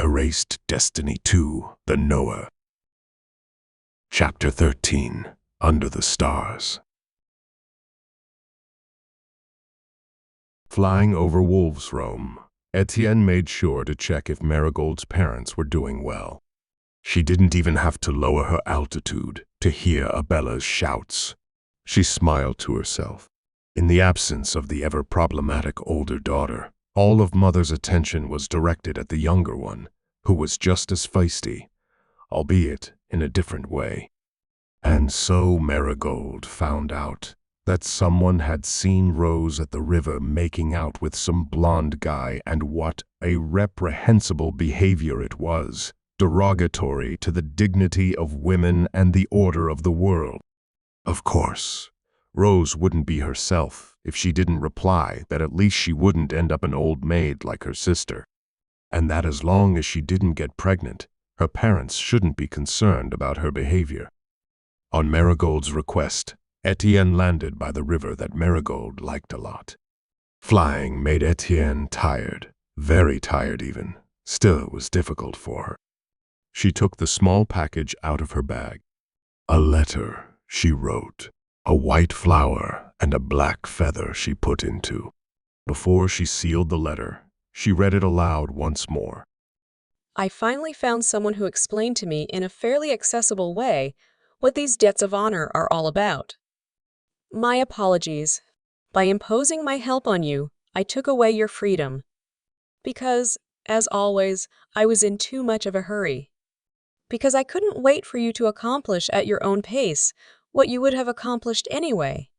Erased Destiny 2, The Knower. Chapter 13, Under the Stars. Flying over Wolves' Rome, Etienne made sure to check if Marigold's parents were doing well. She didn't even have to lower her altitude to hear Abella's shouts. She smiled to herself. In the absence of the ever-problematic older daughter, all of Mother's attention was directed at the younger one, who was just as feisty, albeit in a different way. And so Marigold found out that someone had seen Rose at the river making out with some blonde guy, and what a reprehensible behavior it was, derogatory to the dignity of women and the order of the world. Of course, Rose wouldn't be herself if she didn't reply that at least she wouldn't end up an old maid like her sister, and that as long as she didn't get pregnant, her parents shouldn't be concerned about her behavior. On Marigold's request, Etienne landed by the river that Marigold liked a lot. Flying made Etienne tired, very tired even. Still, it was difficult for her. She took the small package out of her bag. A letter, she wrote. A white flower and a black feather she put into. Before she sealed the letter, she read it aloud once more. I finally found someone who explained to me in a fairly accessible way what these debts of honor are all about. My apologies. By imposing my help on you, I took away your freedom. Because, as always, I was in too much of a hurry. Because I couldn't wait for you to accomplish at your own pace what you would have accomplished anyway.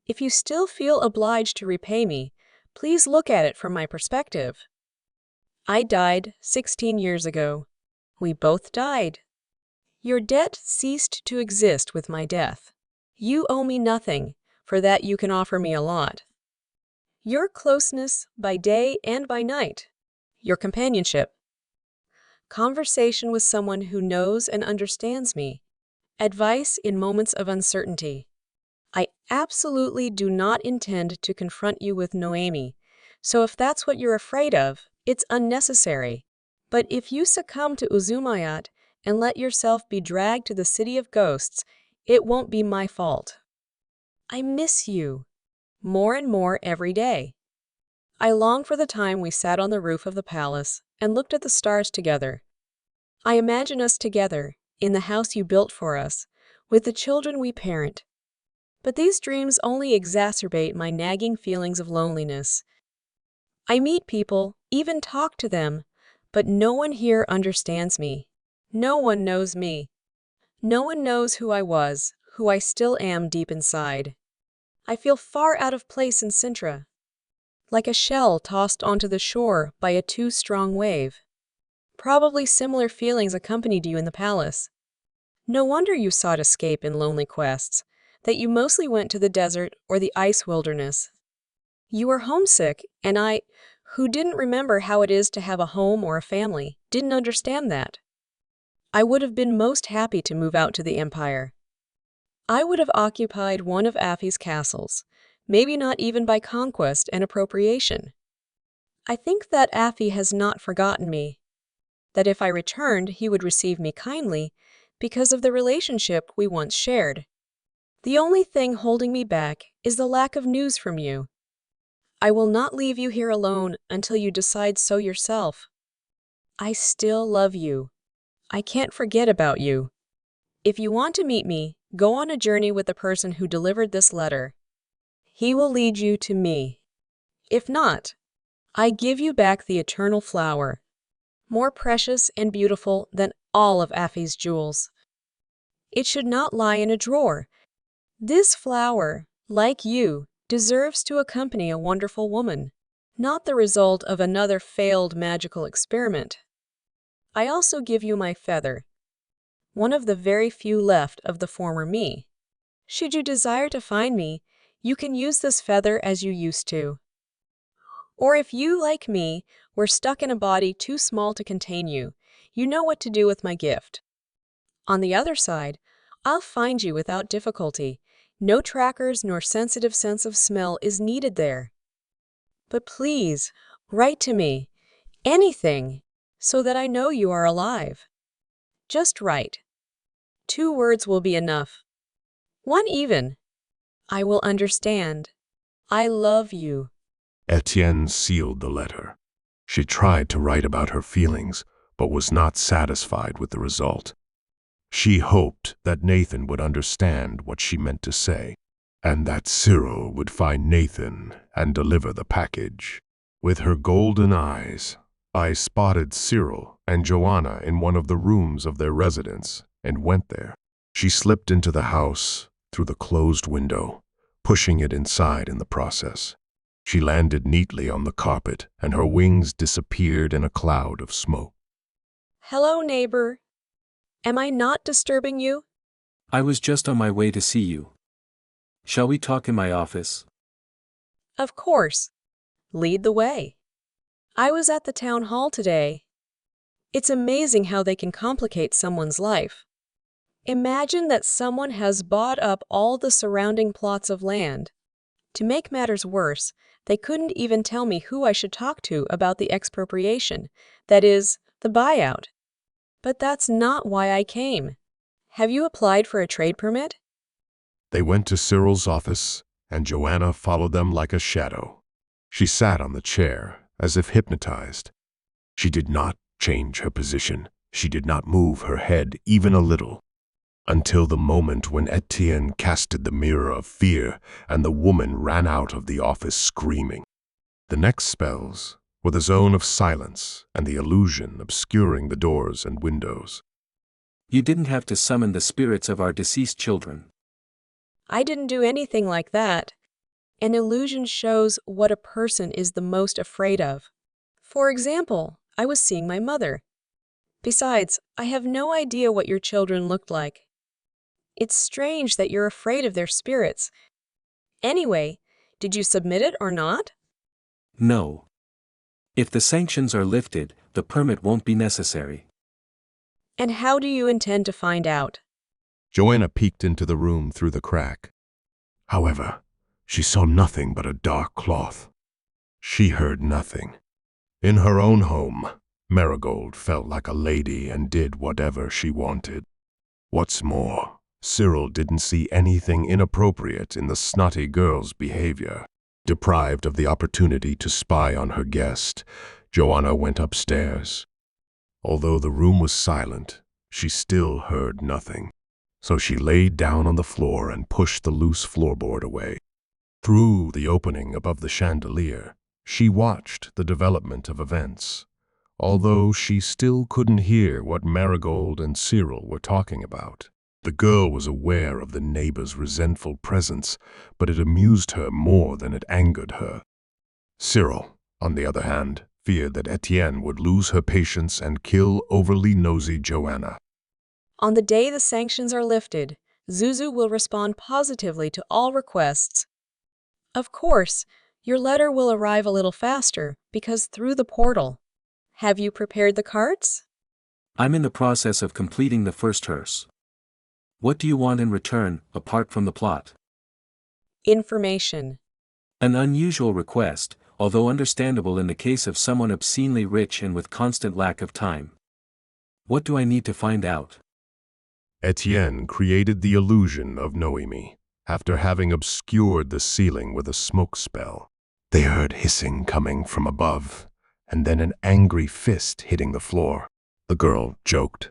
If you still feel obliged to repay me, please look at it from my perspective. I died 16 years ago. We both died. Your debt ceased to exist with my death. You owe me nothing, for that you can offer me a lot. Your closeness by day and by night. Your companionship. Conversation with someone who knows and understands me. Advice in moments of uncertainty. I absolutely do not intend to confront you with Noemi, so if that's what you're afraid of, it's unnecessary. But if you succumb to Uzumayat and let yourself be dragged to the city of ghosts, it won't be my fault. I miss you, more and more every day. I long for the time we sat on the roof of the palace and looked at the stars together. I imagine us together, in the house you built for us, with the children we parent. But these dreams only exacerbate my nagging feelings of loneliness. I meet people, even talk to them, but no one here understands me. No one knows me. No one knows who I was, who I still am deep inside. I feel far out of place in Sintra, like a shell tossed onto the shore by a too strong wave. Probably similar feelings accompanied you in the palace. No wonder you sought escape in lonely quests, that you mostly went to the desert or the ice wilderness. You were homesick, and I, who didn't remember how it is to have a home or a family, didn't understand that. I would have been most happy to move out to the Empire. I would have occupied one of Afi's castles, maybe not even by conquest and appropriation. I think that Afi has not forgotten me, that if I returned he would receive me kindly because of the relationship we once shared. The only thing holding me back is the lack of news from you. I will not leave you here alone until you decide so yourself. I still love you. I can't forget about you. If you want to meet me, go on a journey with the person who delivered this letter. He will lead you to me. If not, I give you back the eternal flower, more precious and beautiful than all of Afi's jewels. It should not lie in a drawer. This flower, like you, deserves to accompany a wonderful woman, not the result of another failed magical experiment. I also give you my feather, one of the very few left of the former me. Should you desire to find me, you can use this feather as you used to. Or if you, like me, were stuck in a body too small to contain you, you know what to do with my gift. On the other side, I'll find you without difficulty. No trackers nor sensitive sense of smell is needed there. But please, write to me. Anything. so that I know you are alive. Just write. 2 words will be enough. 1 even. I will understand. I love you. Etienne sealed the letter. She tried to write about her feelings, but was not satisfied with the result. She hoped that Nathan would understand what she meant to say, and that Cyril would find Nathan and deliver the package. With her golden eyes, I spotted Cyril and Joanna in one of the rooms of their residence and went there. She slipped into the house through the closed window, pushing it inside in the process. She landed neatly on the carpet, and her wings disappeared in a cloud of smoke. Hello, neighbor. Am I not disturbing you? I was just on my way to see you. Shall we talk in my office? Of course. Lead the way. I was at the town hall today. It's amazing how they can complicate someone's life. Imagine that someone has bought up all the surrounding plots of land. To make matters worse, they couldn't even tell me who I should talk to about the expropriation, that is, the buyout. But that's not why I came. Have you applied for a trade permit? They went to Cyril's office, and Joanna followed them like a shadow. She sat on the chair, as if hypnotized. She did not change her position. She did not move her head even a little, until the moment when Etienne casted the mirror of fear and the woman ran out of the office screaming. The next spells were the zone of silence and the illusion obscuring the doors and windows. You didn't have to summon the spirits of our deceased children. I didn't do anything like that. An illusion shows what a person is the most afraid of. For example, I was seeing my mother. Besides, I have no idea what your children looked like. It's strange that you're afraid of their spirits. Anyway, did you submit it or not? No. If the sanctions are lifted, the permit won't be necessary. And how do you intend to find out? Joanna peeked into the room through the crack. However, she saw nothing but a dark cloth. She heard nothing. In her own home, Marigold felt like a lady and did whatever she wanted. What's more, Cyril didn't see anything inappropriate in the snotty girl's behavior. Deprived of the opportunity to spy on her guest, Joanna went upstairs. Although the room was silent, she still heard nothing. So she laid down on the floor and pushed the loose floorboard away. Through the opening above the chandelier, she watched the development of events, although she still couldn't hear what Marigold and Cyril were talking about. The girl was aware of the neighbor's resentful presence, but it amused her more than it angered her. Cyril, on the other hand, feared that Etienne would lose her patience and kill overly nosy Joanna. On the day the sanctions are lifted, Zuzu will respond positively to all requests. Of course, your letter will arrive a little faster because through the portal. Have you prepared the cards? I'm in the process of completing the first hearse. What do you want in return, apart from the plot? Information. An unusual request, although understandable in the case of someone obscenely rich and with constant lack of time. What do I need to find out? Etienne created the illusion of Noemi after having obscured the ceiling with a smoke spell. They heard hissing coming from above, and then an angry fist hitting the floor. The girl joked.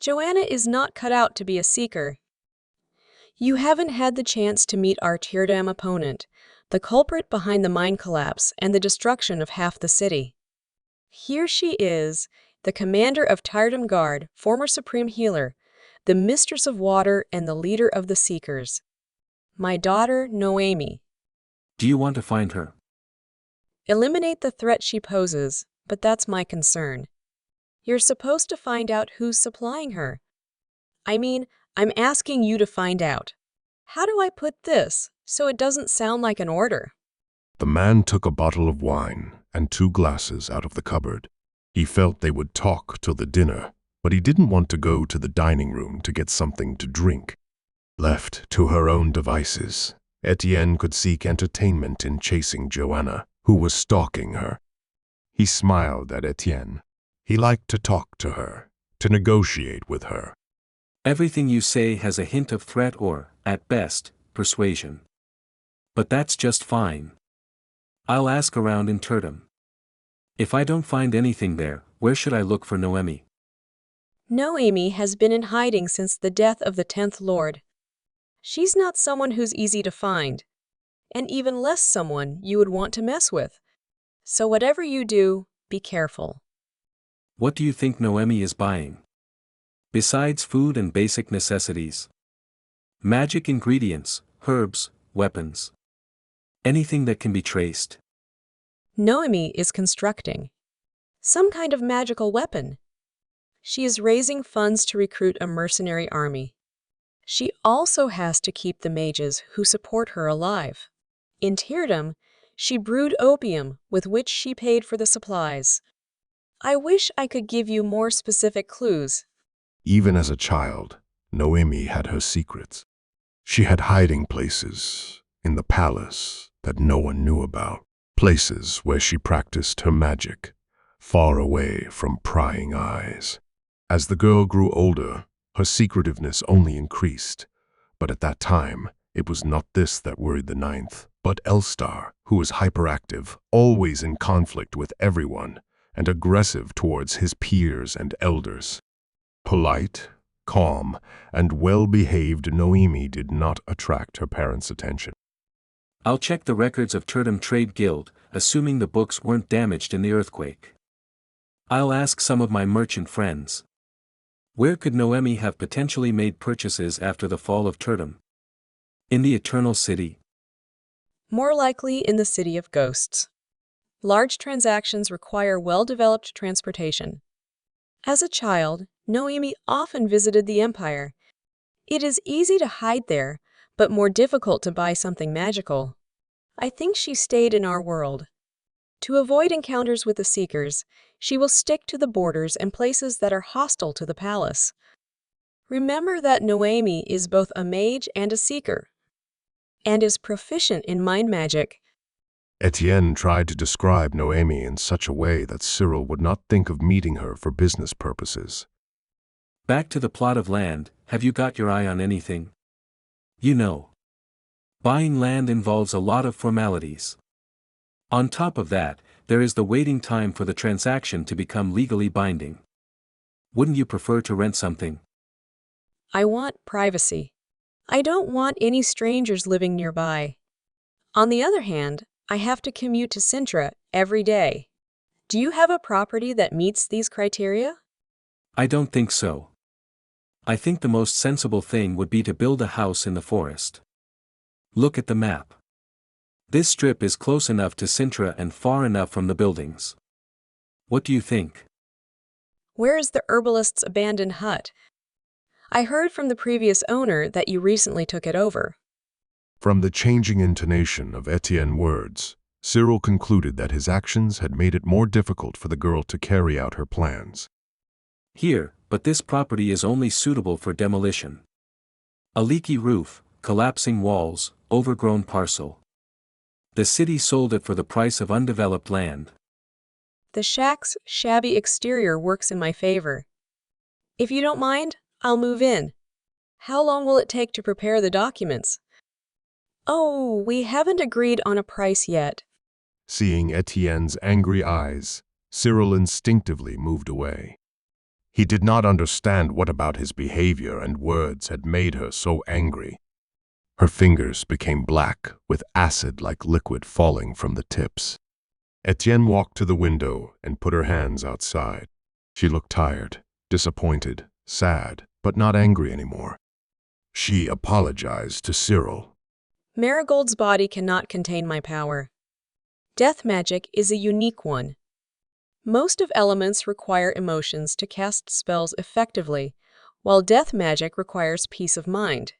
Joanna is not cut out to be a seeker. You haven't had the chance to meet our Teardam opponent, the culprit behind the mine collapse and the destruction of half the city. Here she is, the commander of Teardam Guard, former supreme healer, the mistress of water and the leader of the Seekers. My daughter, Noemi. Do you want to find her? Eliminate the threat she poses, but that's my concern. You're supposed to find out who's supplying her. I mean, I'm asking you to find out. How do I put this so it doesn't sound like an order? The man took a bottle of wine and 2 glasses out of the cupboard. He felt they would talk till the dinner, but he didn't want to go to the dining room to get something to drink. Left to her own devices, Etienne could seek entertainment in chasing Joanna, who was stalking her. He smiled at Etienne. He liked to talk to her, to negotiate with her. Everything you say has a hint of threat or, at best, persuasion. But that's just fine. I'll ask around in Turdham. If I don't find anything there, where should I look for Noemi? Noemi has been in hiding since the death of the 10th Lord. She's not someone who's easy to find, and even less someone you would want to mess with. So whatever you do, be careful. What do you think Noemi is buying? Besides food and basic necessities. Magic ingredients, herbs, weapons. Anything that can be traced. Noemi is constructing some kind of magical weapon. She is raising funds to recruit a mercenary army. She also has to keep the mages who support her alive. In Turdham, she brewed opium with which she paid for the supplies. I wish I could give you more specific clues. Even as a child, Noemi had her secrets. She had hiding places in the palace that no one knew about, places where she practiced her magic, far away from prying eyes. As the girl grew older, her secretiveness only increased, but at that time, it was not this that worried the Ninth, but Elstar, who was hyperactive, always in conflict with everyone, and aggressive towards his peers and elders. Polite, calm, and well-behaved Noemi did not attract her parents' attention. I'll check the records of Turdham Trade Guild, assuming the books weren't damaged in the earthquake. I'll ask some of my merchant friends. Where could Noemi have potentially made purchases after the fall of Turdham? In the Eternal City? More likely in the City of Ghosts. Large transactions require well-developed transportation. As a child, Noemi often visited the Empire. It is easy to hide there, but more difficult to buy something magical. I think she stayed in our world. To avoid encounters with the Seekers, she will stick to the borders and places that are hostile to the palace. Remember that Noemi is both a mage and a seeker, and is proficient in mind magic. Etienne tried to describe Noemi in such a way that Cyril would not think of meeting her for business purposes. Back to the plot of land, have you got your eye on anything? You know, buying land involves a lot of formalities. On top of that, there is the waiting time for the transaction to become legally binding. Wouldn't you prefer to rent something? I want privacy. I don't want any strangers living nearby. On the other hand, I have to commute to Sintra every day. Do you have a property that meets these criteria? I don't think so. I think the most sensible thing would be to build a house in the forest. Look at the map. This strip is close enough to Sintra and far enough from the buildings. What do you think? Where is the herbalist's abandoned hut? I heard from the previous owner that you recently took it over. From the changing intonation of Etienne's words, Cyril concluded that his actions had made it more difficult for the girl to carry out her plans. Here, but this property is only suitable for demolition. A leaky roof, collapsing walls, overgrown parcel. The city sold it for the price of undeveloped land. The shack's shabby exterior works in my favor. If you don't mind, I'll move in. How long will it take to prepare the documents? Oh, we haven't agreed on a price yet. Seeing Etienne's angry eyes, Cyril instinctively moved away. He did not understand what about his behavior and words had made her so angry. Her fingers became black, with acid-like liquid falling from the tips. Etienne walked to the window and put her hands outside. She looked tired, disappointed, sad, but not angry anymore. She apologized to Cyril. Marigold's body cannot contain my power. Death magic is a unique one. Most of elements require emotions to cast spells effectively, while death magic requires peace of mind.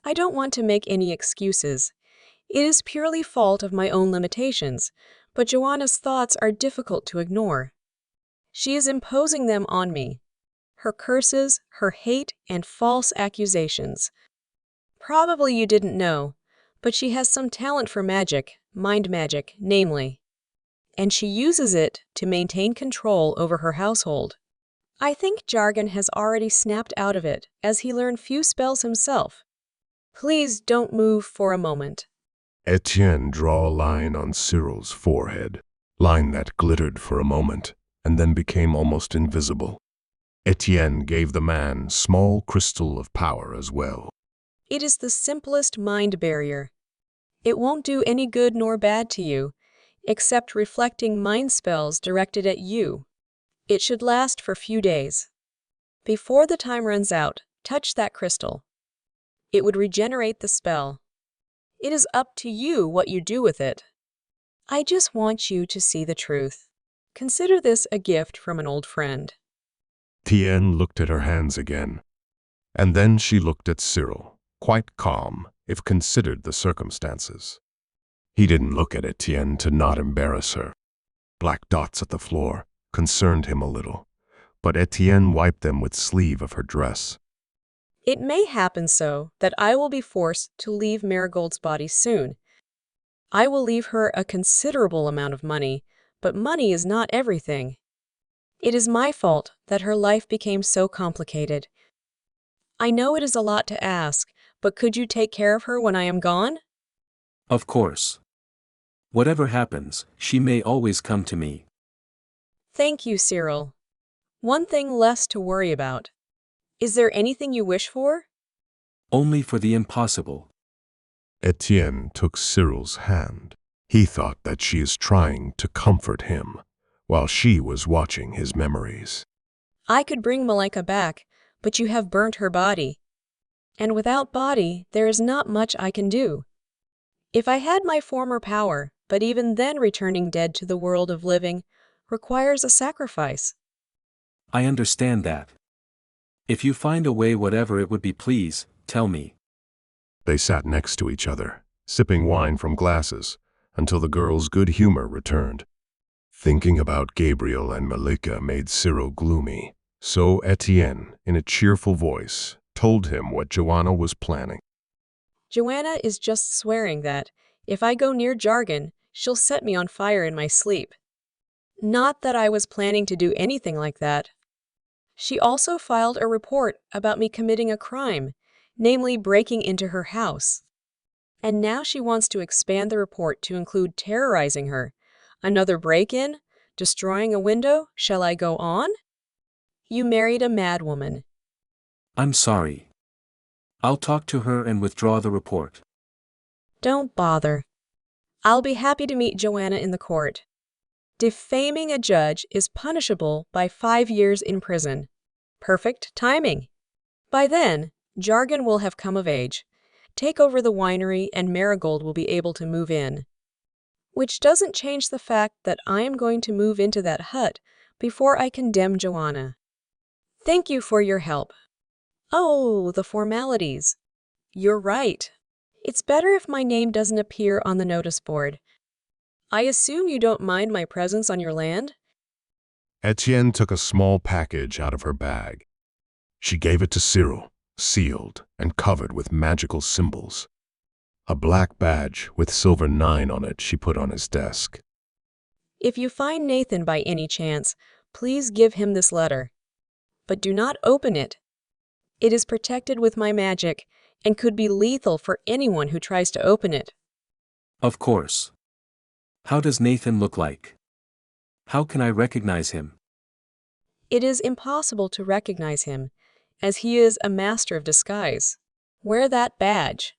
I don't want to make any excuses. It is purely fault of my own limitations, but Joanna's thoughts are difficult to ignore. She is imposing them on me. Her curses, her hate, and false accusations. Probably you didn't know, but she has some talent for magic, mind magic, namely. and she uses it to maintain control over her household. I think Jargon has already snapped out of it, as he learned few spells himself. Please don't move for a moment. Etienne drew a line on Cyril's forehead, line that glittered for a moment and then became almost invisible. Etienne gave the man small crystal of power as well. It is the simplest mind barrier. It won't do any good nor bad to you, except reflecting mind spells directed at you. It should last for few days. Before the time runs out, touch that crystal. It would regenerate the spell. It is up to you what you do with it. I just want you to see the truth. Consider this a gift from an old friend. Etienne looked at her hands again, and then she looked at Cyril, quite calm if considered the circumstances. He didn't look at Etienne to not embarrass her. Black dots at the floor concerned him a little, but Etienne wiped them with sleeve of her dress. It may happen so that I will be forced to leave Marigold's body soon. I will leave her a considerable amount of money, but money is not everything. It is my fault that her life became so complicated. I know it is a lot to ask, but could you take care of her when I am gone? Of course. Whatever happens, she may always come to me. Thank you, Cyril. One thing less to worry about. Is there anything you wish for? Only for the impossible. Etienne took Cyril's hand. He thought that she is trying to comfort him, while she was watching his memories. I could bring Malika back, but you have burnt her body. And without body, there is not much I can do. If I had my former power, but even then returning dead to the world of living, requires a sacrifice. I understand that. If you find a way, whatever it would be, please, tell me. They sat next to each other, sipping wine from glasses, until the girl's good humor returned. Thinking about Gabriel and Malika made Cyril gloomy, so Etienne, in a cheerful voice, told him what Joanna was planning. Joanna is just swearing that, if I go near Jargon, she'll set me on fire in my sleep. Not that I was planning to do anything like that. She also filed a report about me committing a crime, namely breaking into her house. And now she wants to expand the report to include terrorizing her. Another break-in? Destroying a window? Shall I go on? You married a madwoman. I'm sorry. I'll talk to her and withdraw the report. Don't bother. I'll be happy to meet Joanna in the court. Defaming a judge is punishable by 5 years in prison. Perfect timing. By then, Jargon will have come of age. Take over the winery and Marigold will be able to move in. Which doesn't change the fact that I am going to move into that hut before I condemn Joanna. Thank you for your help. Oh, the formalities. You're right. It's better if my name doesn't appear on the notice board. I assume you don't mind my presence on your land? Etienne took a small package out of her bag. She gave it to Cyril, sealed and covered with magical symbols. A black badge with silver 9 on it she put on his desk. If you find Nathan by any chance, please give him this letter. But do not open it. It is protected with my magic and could be lethal for anyone who tries to open it. Of course. How does Nathan look like? How can I recognize him? It is impossible to recognize him, as he is a master of disguise. Wear that badge.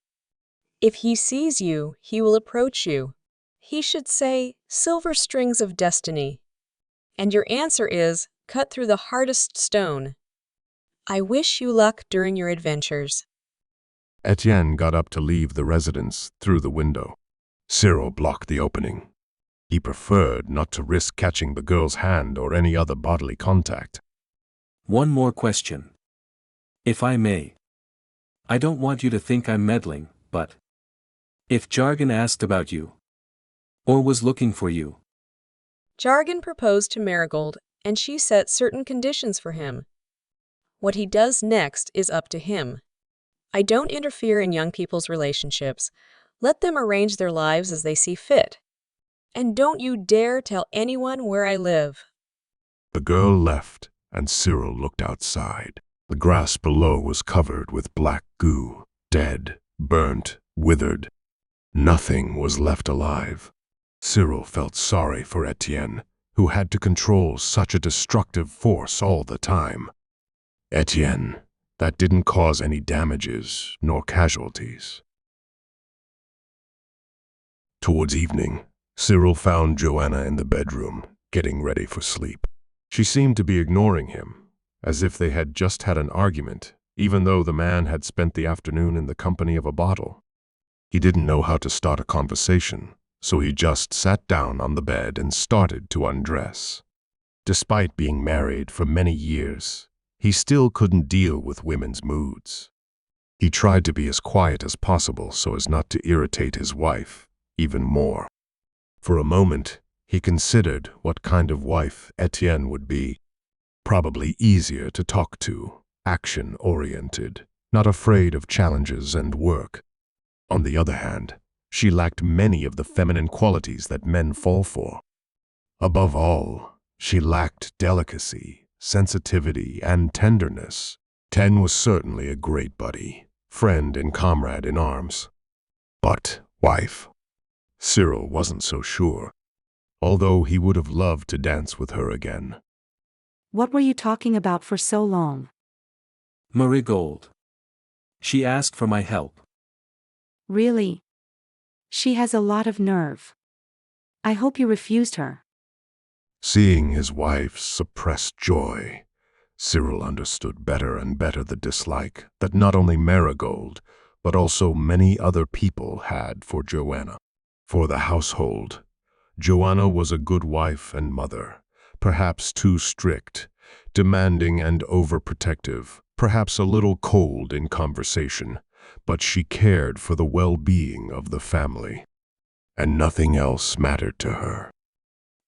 If he sees you, he will approach you. He should say, "Silver strings of destiny." And your answer is, "Cut through the hardest stone." I wish you luck during your adventures. Etienne got up to leave the residence through the window. Cyril blocked the opening. He preferred not to risk catching the girl's hand or any other bodily contact. One more question. If I may. I don't want you to think I'm meddling, but if Jargon asked about you, or was looking for you. Jargon proposed to Marigold, and she set certain conditions for him. What he does next is up to him. I don't interfere in young people's relationships. Let them arrange their lives as they see fit. And don't you dare tell anyone where I live. The girl left, and Cyril looked outside. The grass below was covered with black goo, dead, burnt, withered. Nothing was left alive. Cyril felt sorry for Etienne, who had to control such a destructive force all the time. Etienne, that didn't cause any damages nor casualties. Towards evening, Cyril found Joanna in the bedroom, getting ready for sleep. She seemed to be ignoring him, as if they had just had an argument, even though the man had spent the afternoon in the company of a bottle. He didn't know how to start a conversation, so he just sat down on the bed and started to undress. Despite being married for many years, he still couldn't deal with women's moods. He tried to be as quiet as possible so as not to irritate his wife even more. For a moment, he considered what kind of wife Etienne would be. Probably easier to talk to, action-oriented, not afraid of challenges and work. On the other hand, she lacked many of the feminine qualities that men fall for. Above all, she lacked delicacy, sensitivity, and tenderness. Ten was certainly a great buddy, friend and comrade in arms. But wife? Cyril wasn't so sure, although he would have loved to dance with her again. What were you talking about for so long? Marigold. She asked for my help. Really? She has a lot of nerve. I hope you refused her. Seeing his wife's suppressed joy, Cyril understood better and better the dislike that not only Marigold, but also many other people had for Joanna. For the household, Joanna was a good wife and mother, perhaps too strict, demanding and overprotective, perhaps a little cold in conversation, but she cared for the well-being of the family, and nothing else mattered to her.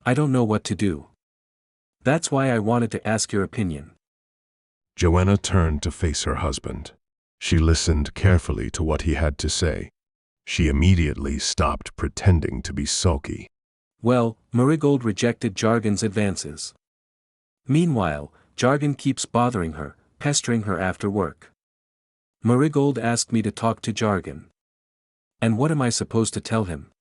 I don't know what to do. That's why I wanted to ask your opinion. Joanna turned to face her husband. She listened carefully to what he had to say. She immediately stopped pretending to be sulky. Well, Marigold rejected Jargon's advances. Meanwhile, Jargon keeps bothering her, pestering her after work. Marigold asked me to talk to Jargon. And what am I supposed to tell him?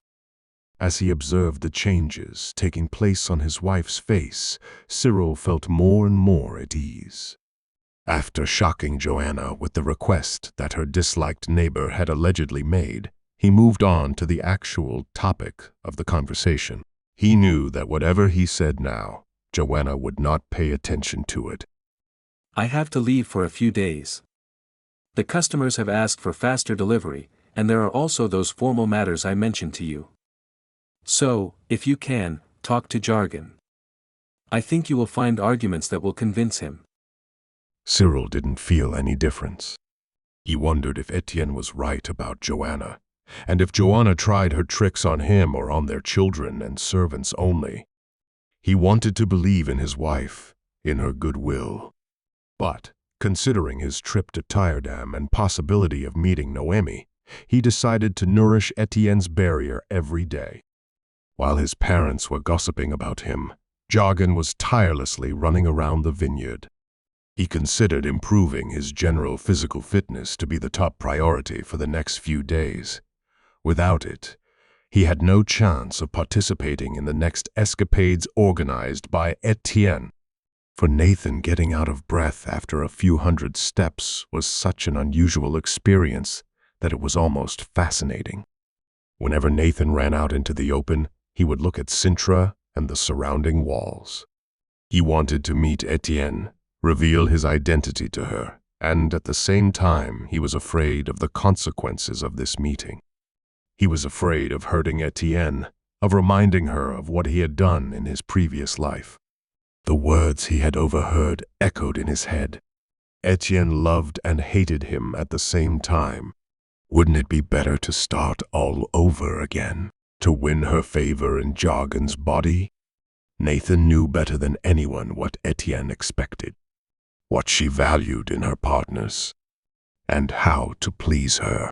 As he observed the changes taking place on his wife's face, Cyril felt more and more at ease. After shocking Joanna with the request that her disliked neighbor had allegedly made, he moved on to the actual topic of the conversation. He knew that whatever he said now, Joanna would not pay attention to it. I have to leave for a few days. The customers have asked for faster delivery, and there are also those formal matters I mentioned to you. So, if you can, talk to Jargon. I think you will find arguments that will convince him. Cyril didn't feel any difference. He wondered if Etienne was right about Joanna, and if Joanna tried her tricks on him or on their children and servants only. He wanted to believe in his wife, in her goodwill. But, considering his trip to Tyredam and possibility of meeting Noemi, he decided to nourish Etienne's barrier every day. While his parents were gossiping about him, Jargon was tirelessly running around the vineyard. He considered improving his general physical fitness to be the top priority for the next few days. Without it, he had no chance of participating in the next escapades organized by Etienne. For Nathan, getting out of breath after a few hundred steps was such an unusual experience that it was almost fascinating. Whenever Nathan ran out into the open, he would look at Sintra and the surrounding walls. He wanted to meet Etienne, reveal his identity to her, and at the same time he was afraid of the consequences of this meeting. He was afraid of hurting Etienne, of reminding her of what he had done in his previous life. The words he had overheard echoed in his head. Etienne loved and hated him at the same time. Wouldn't it be better to start all over again, to win her favor in Jargon's body? Nathan knew better than anyone what Etienne expected, what she valued in her partners, and how to please her.